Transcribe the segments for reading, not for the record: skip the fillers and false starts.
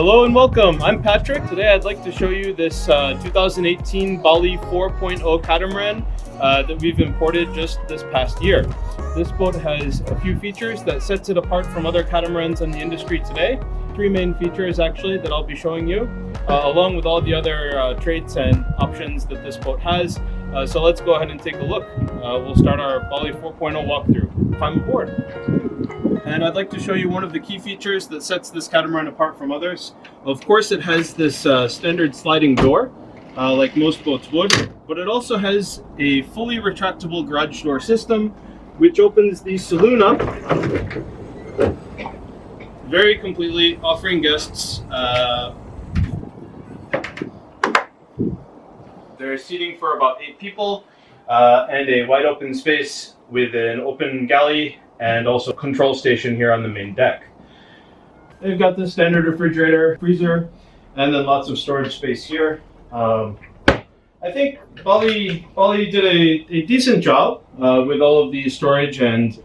Hello and welcome. I'm Patrick. Today I'd like to show you this 2018 Bali 4.0 catamaran that we've imported just this past year. This boat has a few features that sets it apart from other catamarans in the industry today. Three main features actually that I'll be showing you, along with all the other traits and options that this boat has. So let's go ahead and take a look. We'll start our Bali 4.0 walkthrough. Climb aboard. And I'd like to show you one of the key features that sets this catamaran apart from others. Of course, it has this standard sliding door, like most boats would, but it also has a fully retractable garage door system, which opens the saloon up very completely, offering guests there's seating for about 8 people and a wide open space with an open galley and also control station here on the main deck. They've got the standard refrigerator, freezer, and then lots of storage space here. I think Bali did a decent job with all of the storage and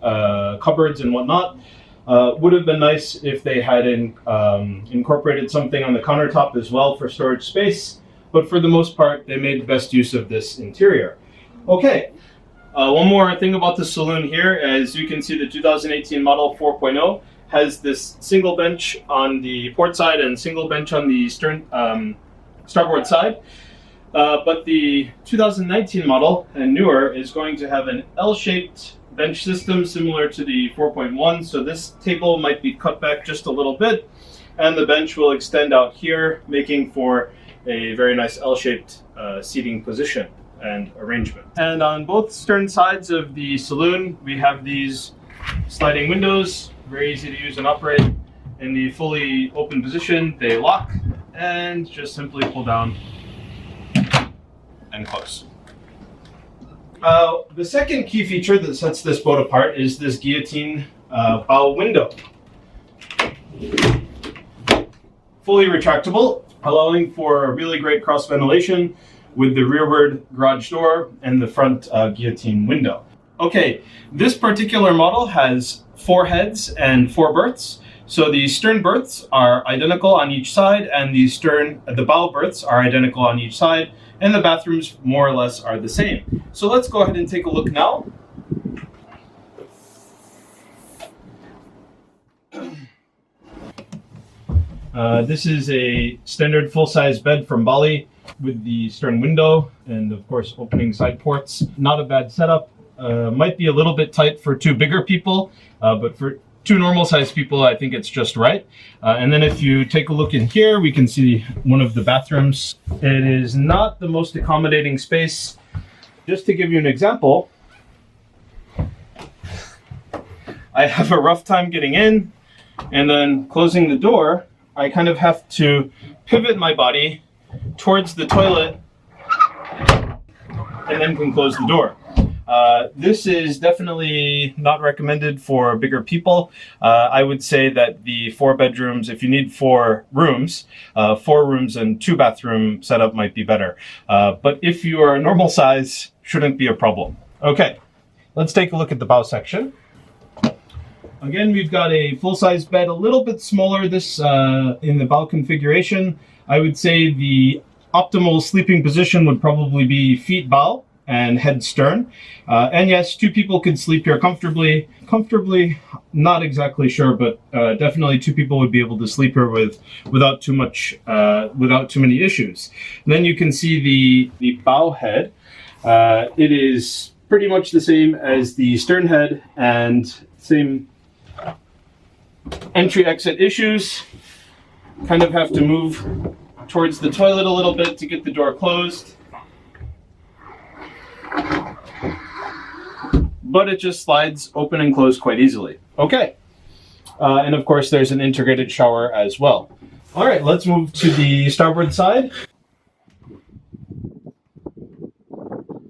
cupboards and whatnot. Would have been nice if they had incorporated something on the countertop as well for storage space, but for the most part, they made the best use of this interior. Okay. One more thing about the saloon here, as you can see, the 2018 model 4.0 has this single bench on the port side and single bench on the starboard side. But the 2019 model and newer is going to have an L-shaped bench system similar to the 4.1. So this table might be cut back just a little bit, and the bench will extend out here, making for a very nice L-shaped seating position and arrangement. And on both stern sides of the saloon, we have these sliding windows, very easy to use and operate. In the fully open position, they lock and just simply pull down and close. The second key feature that sets this boat apart is this guillotine bow window. Fully retractable, allowing for a really great cross ventilation with the rearward garage door and the front guillotine window. Okay, this particular model has 4 heads and 4 berths. So the stern berths are identical on each side, and the bow berths are identical on each side, and the bathrooms more or less are the same. So let's go ahead and take a look now. This is a standard full-size bed from Bali with the stern window and of course opening side ports. Not a bad setup. Might be a little bit tight for 2 bigger people, but for 2 normal sized people I think it's just right. And then if you take a look in here, we can see one of the bathrooms. It is not the most accommodating space. Just to give you an example, I have a rough time getting in, and then closing the door I kind of have to pivot my body towards the toilet and then can close the door. This is definitely not recommended for bigger people. I would say that the 4 bedrooms, if you need 4 rooms, 4 rooms and 2 bathroom setup might be better. But if you are a normal size, shouldn't be a problem. Okay, let's take a look at the bow section. Again, we've got a full-size bed, a little bit smaller this in the bow configuration. I would say the optimal sleeping position would probably be feet bow and head stern. And yes, 2 people could sleep here comfortably. Comfortably, not exactly sure, but definitely 2 people would be able to sleep here without too many issues. And then you can see the bow head. It is pretty much the same as the stern head and same entry-exit issues. Kind of have to move towards the toilet a little bit to get the door closed. But it just slides open and close quite easily. Okay. And of course there's an integrated shower as well. All right, let's move to the starboard side.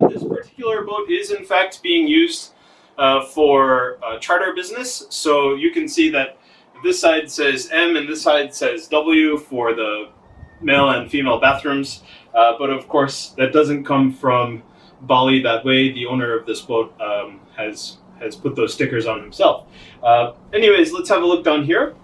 This particular boat is in fact being used for charter business. So you can see that this side says M and this side says W for the male and female bathrooms. But of course that doesn't come from Bali that way. The owner of this boat has put those stickers on himself. Anyways, let's have a look down here.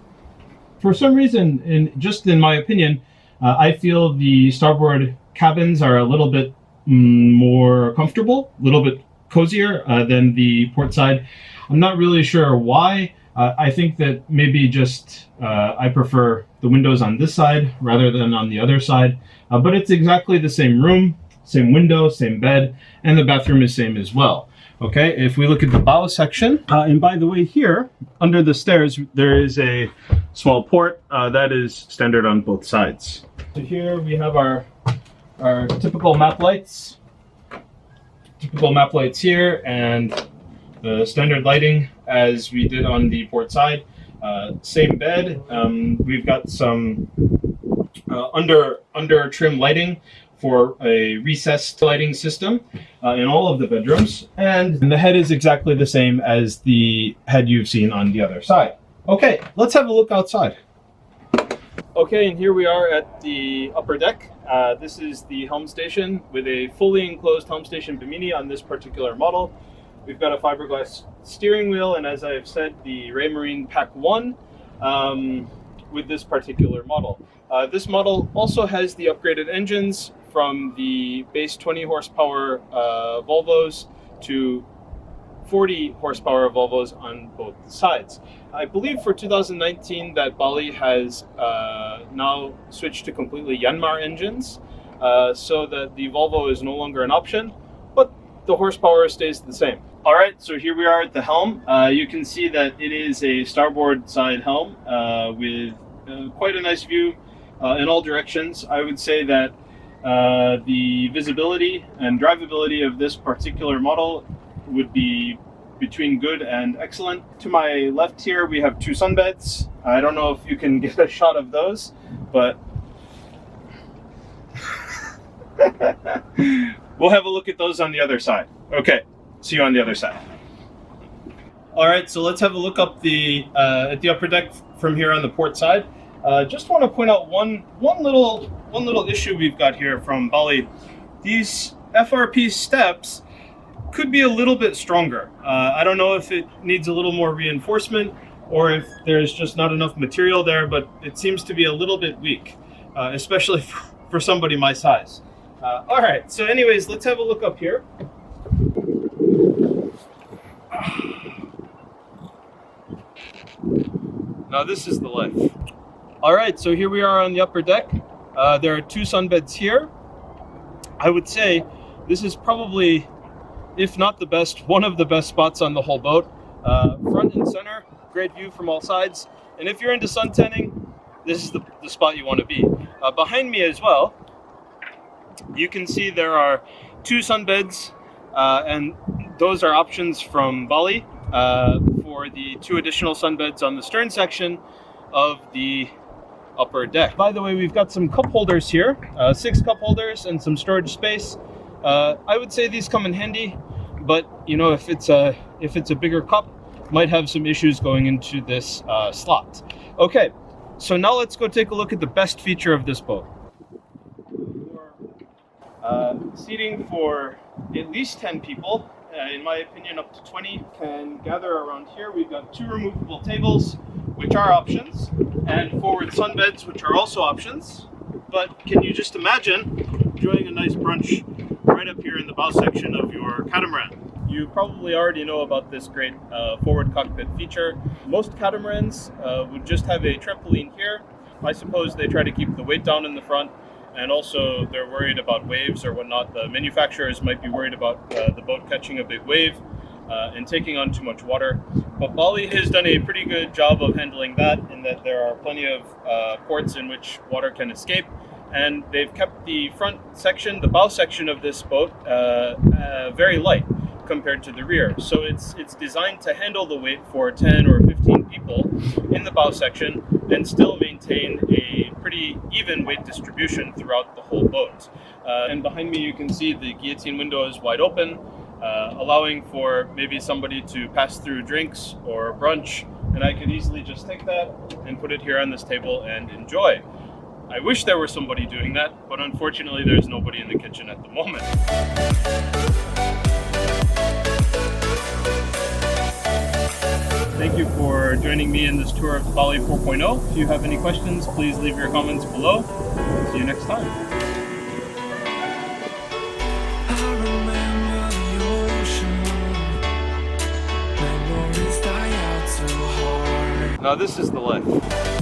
For some reason, in my opinion, I feel the starboard cabins are a little bit more comfortable, a little bit cozier than the port side. I'm not really sure why. I think that maybe just I prefer the windows on this side rather than on the other side. But it's exactly the same room, same window, same bed, and the bathroom is same as well. Okay, if we look at the bow section, and by the way, here under the stairs there is a small port that is standard on both sides. So here we have our typical map lights. Typical map lights here, and the standard lighting as we did on the port side. Same bed. We've got some under trim lighting for a recessed lighting system in all of the bedrooms, and the head is exactly the same as the head you've seen on the other side. Okay, let's have a look outside. Okay, and here we are at the upper deck. This is the helm station with a fully enclosed helm station bimini on this particular model. We've got a fiberglass steering wheel, and as I've said, the Raymarine Pack 1 with this particular model. This model also has the upgraded engines from the base 20 horsepower Volvos to 40 horsepower Volvos on both sides. I believe for 2019 that Bali has now switched to completely Yanmar engines, so that the Volvo is no longer an option, but the horsepower stays the same. All right, so here we are at the helm. You can see that it is a starboard side helm with quite a nice view in all directions. I would say that the visibility and drivability of this particular model would be between good and excellent. To my left here, we have two sunbeds. I don't know if you can get a shot of those, but we'll have a look at those on the other side. Okay, see you on the other side. All right, so let's have a look up at the upper deck from here on the port side. Just want to point out one little issue we've got here from Bali. These FRP steps could be a little bit stronger. I don't know if it needs a little more reinforcement or if there's just not enough material there, but it seems to be a little bit weak, especially for somebody my size. All right, so anyways, let's have a look up here. Now this is the life. All right, so here we are on the upper deck. There are two sunbeds here. I would say this is probably, if not the best, one of the best spots on the whole boat. Front and center, great view from all sides. And if you're into sun tanning, this is the spot you want to be. Behind me as well, you can see there are two sunbeds, and those are options from Bali for the two additional sunbeds on the stern section of the upper deck. By the way, we've got some cup holders here, 6 cup holders and some storage space. I would say these come in handy, but you know, if it's a bigger cup, might have some issues going into this slot. Okay, so now let's go take a look at the best feature of this boat. Seating for at least 10 people, in my opinion up to 20, can gather around here. We've got 2 removable tables, which are options, and forward sunbeds, which are also options. But can you just imagine enjoying a nice brunch right up here in the bow section of your catamaran? You probably already know about this great forward cockpit feature. Most catamarans would just have a trampoline here. I suppose they try to keep the weight down in the front, and also they're worried about waves or whatnot. The manufacturers might be worried about the boat catching a big wave and taking on too much water. But Bali has done a pretty good job of handling that, in that there are plenty of ports in which water can escape, and they've kept the front section, the bow section of this boat, very light compared to the rear. So it's designed to handle the weight for 10 or 15 people in the bow section and still maintain a pretty even weight distribution throughout the whole boat. And behind me you can see the guillotine window is wide open, allowing for maybe somebody to pass through drinks or brunch, and I could easily just take that and put it here on this table and enjoy. I wish there were somebody doing that, but unfortunately there's nobody in the kitchen at the moment. Thank you for joining joining me in this tour of Bali 4.0. If you have any questions, please leave your comments below. See you next time. Now this is the life.